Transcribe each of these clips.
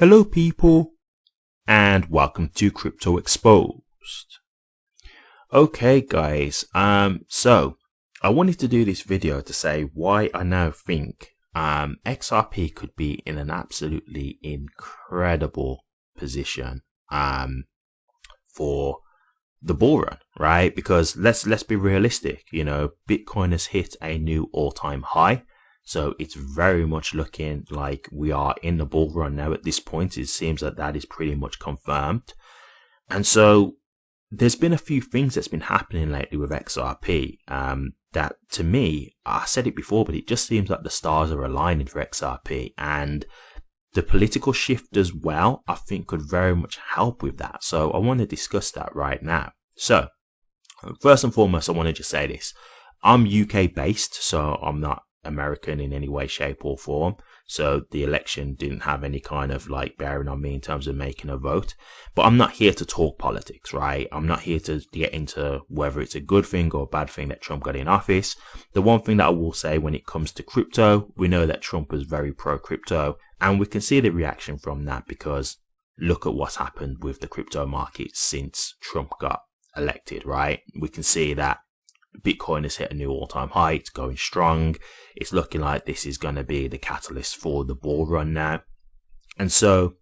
Hello people, and welcome to Crypto Exposed. Okay guys, so I wanted to do this video to say why I now think XRP could be in an absolutely incredible position for the bull run, right? Because let's be realistic, you know, Bitcoin has hit a new all-time high. So it's very much looking like we are in the bull run now at this point. It seems that that is pretty much confirmed. And so there's been a few things that's been happening lately with XRP that to me, I said it before, but it just seems like the stars are aligning for XRP. And the political shift as well, I think could very much help with that. So I want to discuss that right now. So first and foremost, I want to just say this. I'm UK based, so I'm not American in any way, shape or form. So the election didn't have any kind of like bearing on me in terms of making a vote. But I'm not here to talk politics, right? I'm not here to get into whether it's a good thing or a bad thing that Trump got in office. The one thing that I will say when it comes to crypto, we know that Trump was very pro crypto, and we can see the reaction from that because look at what's happened with the crypto market since Trump got elected, right? We can see that Bitcoin has hit a new all-time high. It's going strong. It's looking like this is going to be the catalyst for the bull run now. And so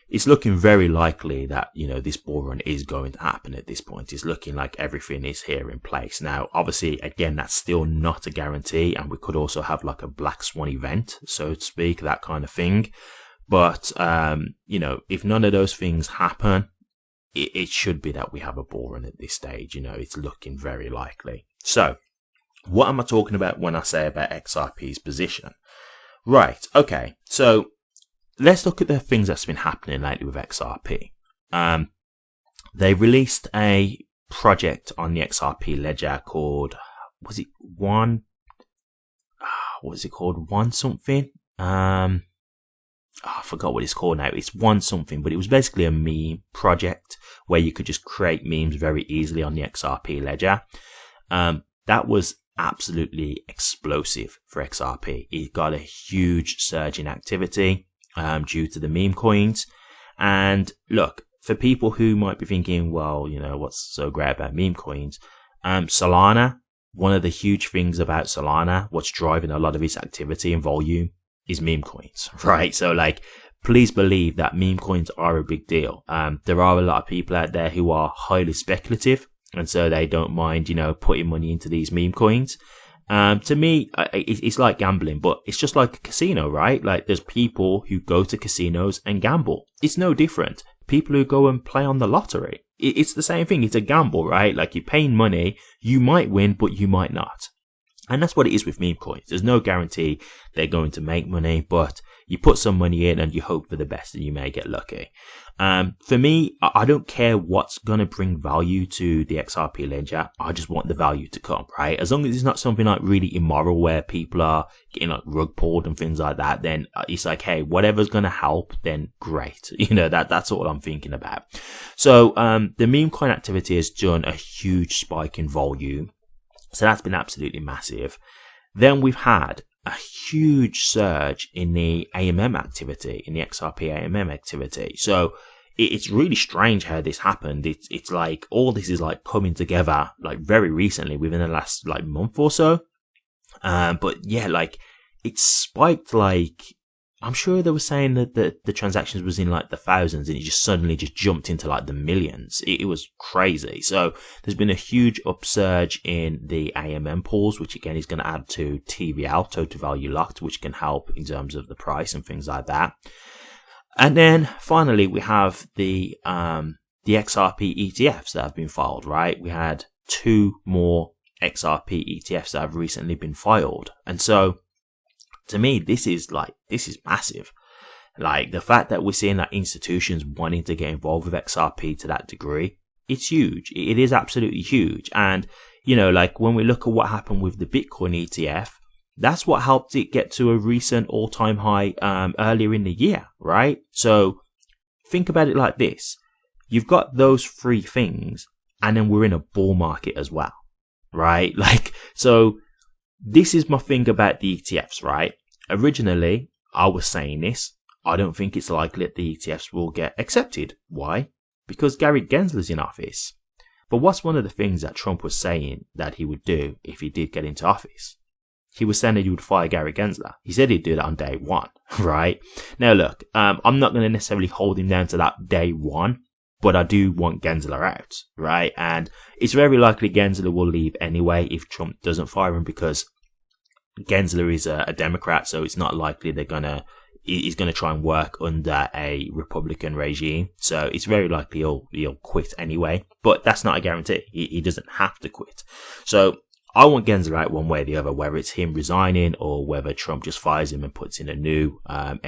it's looking very likely that, you know, this bull run is going to happen at this point. It's looking like everything is here in place. Now, obviously, again, that's still not a guarantee. And we could also have like a black swan event, so to speak, that kind of thing. But, you know, if none of those things happen, it should be that we have a bull run at this stage. You know, it's looking very likely. So what am I talking about when I say about XRP's position? Right. Okay. So let's look at the things that's been happening lately with XRP. They released a project on the XRP ledger called, One something? I forgot what it's called now. It's one something, but it was basically a meme project where you could just create memes very easily on the XRP ledger. That was absolutely explosive for XRP. It got a huge surge in activity due to the meme coins. And look, for people who might be thinking, well, you know, what's so great about meme coins? Solana, one of the huge things about Solana, what's driving a lot of its activity and volume is meme coins, right? So like, please believe that meme coins are a big deal. There are a lot of people out there who are highly speculative, and so they don't mind, you know, putting money into these meme coins. To me, it's like gambling, but it's just like a casino, right? Like there's people who go to casinos and gamble. It's no different. People who go and play on the lottery. It's the same thing. It's a gamble, right? Like you're paying money. You might win, but you might not. And that's what it is with meme coins. There's no guarantee they're going to make money, but you put some money in and you hope for the best and you may get lucky. For me, I don't care what's going to bring value to the XRP ledger. I just want the value to come, right? As long as it's not something like really immoral where people are getting like rug pulled and things like that, then it's like, hey, whatever's going to help, then great. You know, that's all I'm thinking about. So, the meme coin activity has done a huge spike in volume. So that's been absolutely massive. Then we've had a huge surge in the AMM activity, in the XRP AMM activity. So it's really strange how this happened. It's like all this is like coming together like very recently within the last like month or so. But yeah, like it spiked like, I'm sure they were saying that the transactions was in like the thousands and it just suddenly just jumped into like the millions. It was crazy. So there's been a huge upsurge in the AMM pools, which again is going to add to TVL, total value locked, which can help in terms of the price and things like that. And then finally we have the XRP ETFs that have been filed, right? We had 2 more XRP ETFs that have recently been filed. And so to me, this is massive. Like the fact that we're seeing that institutions wanting to get involved with XRP to that degree, it's huge. It is absolutely huge. And, you know, like when we look at what happened with the Bitcoin ETF, that's what helped it get to a recent all-time high earlier in the year, right? So think about it like this. You've got those 3 things, and then we're in a bull market as well, right? Like, so this is my thing about the ETFs, right? Originally, I was saying this. I don't think it's likely that the ETFs will get accepted. Why? Because Gary Gensler's in office. But what's one of the things that Trump was saying that he would do if he did get into office? He was saying that he would fire Gary Gensler. He said he'd do that on day one, right? Now look, I'm not going to necessarily hold him down to that day one, but I do want Gensler out, right? And it's very likely Gensler will leave anyway if Trump doesn't fire him, because Gensler is a Democrat, so it's not likely he's gonna try and work under a Republican regime. So it's very likely he'll quit anyway, but that's not a guarantee. He doesn't have to quit. So I want Gensler out one way or the other, whether it's him resigning or whether Trump just fires him and puts in a new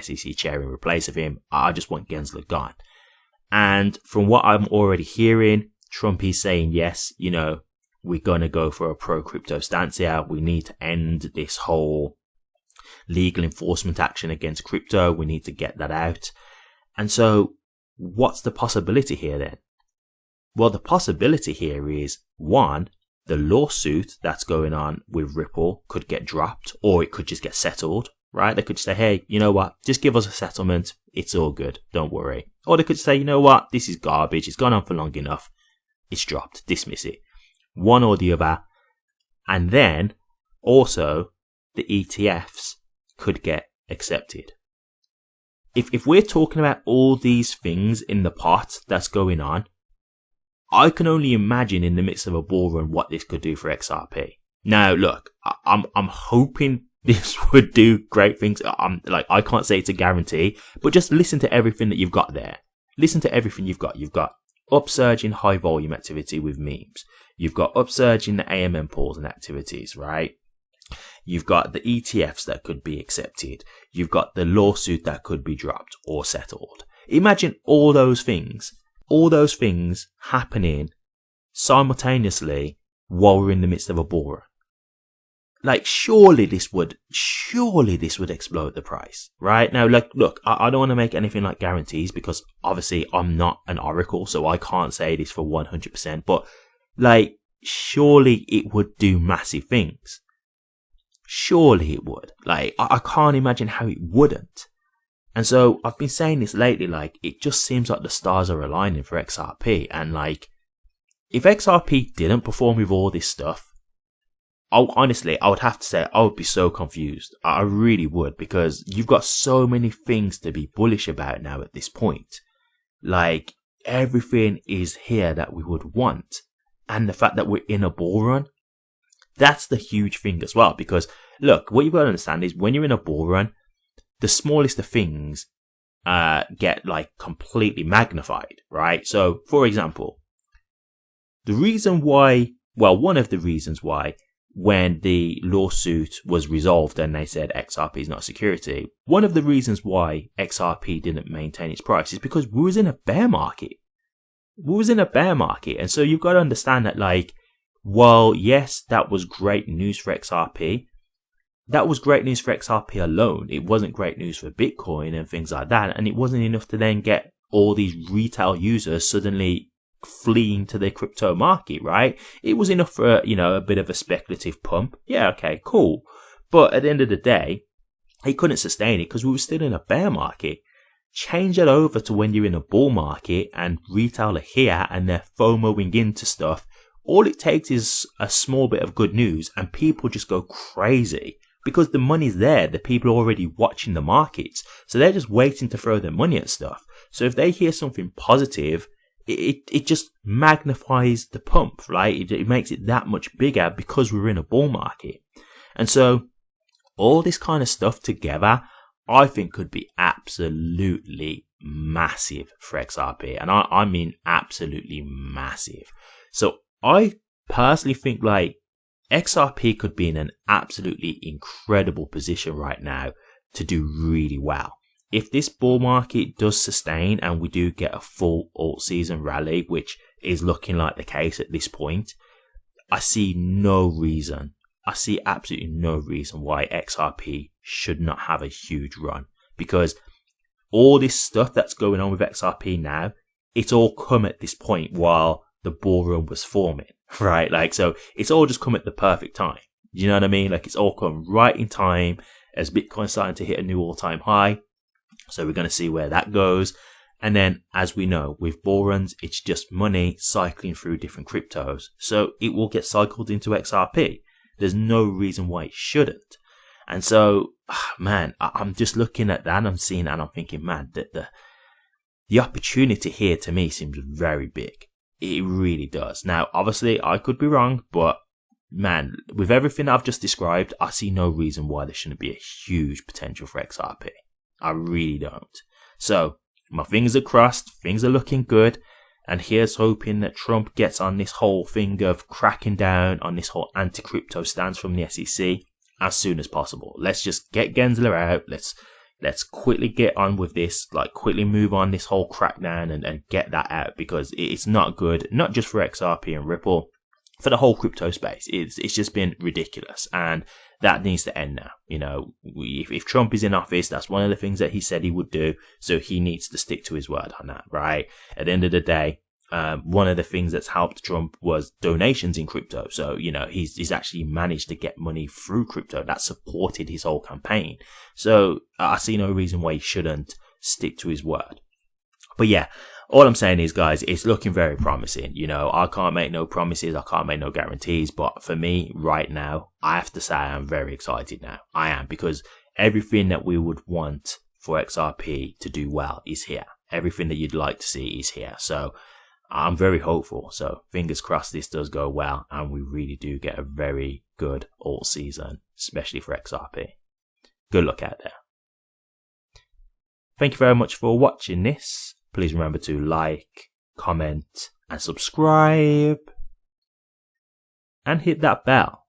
SEC chair in replace of him. I just want Gensler gone. And from what I'm already hearing, Trump is saying, yes, we're going to go for a pro-crypto stance here. We need to end this whole legal enforcement action against crypto. We need to get that out. And so what's the possibility here then? Well, the possibility here is, one, the lawsuit that's going on with Ripple could get dropped, or it could just get settled, right? They could say, hey, you know what? Just give us a settlement. It's all good. Don't worry. Or they could say, you know what? This is garbage. It's gone on for long enough. It's dropped. Dismiss it. One or the other. And then also the ETFs could get accepted. If we're talking about all these things in the pot that's going on, I can only imagine in the midst of a bull run what this could do for XRP. Now, look, I'm hoping this would do great things. I can't say it's a guarantee, but just listen to everything that you've got there. Listen to everything you've got. You've got upsurge in high volume activity with memes. You've got upsurge in the AMM pools and activities, right? You've got the ETFs that could be accepted. You've got the lawsuit that could be dropped or settled. Imagine all those things happening simultaneously while we're in the midst of a bull run. Like, surely this would explode the price, right? Now, look, I don't want to make anything like guarantees, because obviously I'm not an oracle, so I can't say this for 100%, but surely it would do massive things. Surely it would. I can't imagine how it wouldn't. And so I've been saying this lately, it just seems like the stars are aligning for XRP. And if XRP didn't perform with all this stuff, honestly, I would have to say I would be so confused. I really would, because you've got so many things to be bullish about now at this point. Everything is here that we would want. And the fact that we're in a bull run, that's the huge thing as well. Because look, what you've got to understand is when you're in a bull run, the smallest of things get completely magnified, right? So, for example, one of the reasons why when the lawsuit was resolved and they said XRP is not a security, one of the reasons why XRP didn't maintain its price is because we was in a bear market. And so you've got to understand that while yes, that was great news for XRP, that was great news for XRP alone. It wasn't great news for Bitcoin and things like that. And it wasn't enough to then get all these retail users suddenly fleeing to the crypto market, right? It was enough for, a bit of a speculative pump. Yeah, okay, cool. But at the end of the day, it couldn't sustain it because we were still in a bear market. Change it over to when you're in a bull market and retail are here and they're FOMOing into stuff. All it takes is a small bit of good news and people just go crazy. Because the money's there, the people are already watching the markets. So they're just waiting to throw their money at stuff. So if they hear something positive, it just magnifies the pump, right? It makes it that much bigger because we're in a bull market. And so all this kind of stuff together, I think could be absolutely massive for XRP. And I mean absolutely massive. So I personally think XRP could be in an absolutely incredible position right now to do really well. If this bull market does sustain and we do get a full alt season rally, which is looking like the case at this point, I see absolutely no reason why XRP should not have a huge run. Because all this stuff that's going on with XRP now, it's all come at this point while the bull run was forming. Right, so it's all just come at the perfect time. You know what I mean? It's all come right in time as Bitcoin's starting to hit a new all-time high. So we're going to see where that goes. And then, as we know, with bull runs, it's just money cycling through different cryptos. So it will get cycled into XRP. There's no reason why it shouldn't. And so, man, I'm just looking at that and I'm seeing that and I'm thinking, man, the opportunity here to me seems very big. It really does. Now, obviously, I could be wrong, but man, with everything I've just described, I see no reason why there shouldn't be a huge potential for XRP. I really don't. So, my fingers are crossed, things are looking good, and here's hoping that Trump gets on this whole thing of cracking down on this whole anti-crypto stance from the SEC as soon as possible. Let's just get Gensler out, let's quickly get on with this, like quickly move on this whole crackdown and get that out, because it's not good, not just for XRP and Ripple, for the whole crypto space. It's just been ridiculous, and that needs to end now. You know, if Trump is in office, that's one of the things that he said he would do, so he needs to stick to his word on that, right? At the end of the day, one of the things that's helped Trump was donations in crypto. So, you know, he's actually managed to get money through crypto that supported his whole campaign. So I see no reason why he shouldn't stick to his word. But yeah, all I'm saying is, guys, it's looking very promising. You know, I can't make no promises. I can't make no guarantees. But for me right now, I have to say I'm very excited now. I am, because everything that we would want for XRP to do well is here. Everything that you'd like to see is here. So I'm very hopeful. So fingers crossed this does go well and we really do get a very good alt season, especially for XRP. Good luck out there. Thank you very much for watching this. Please remember to like, comment, and subscribe. And hit that bell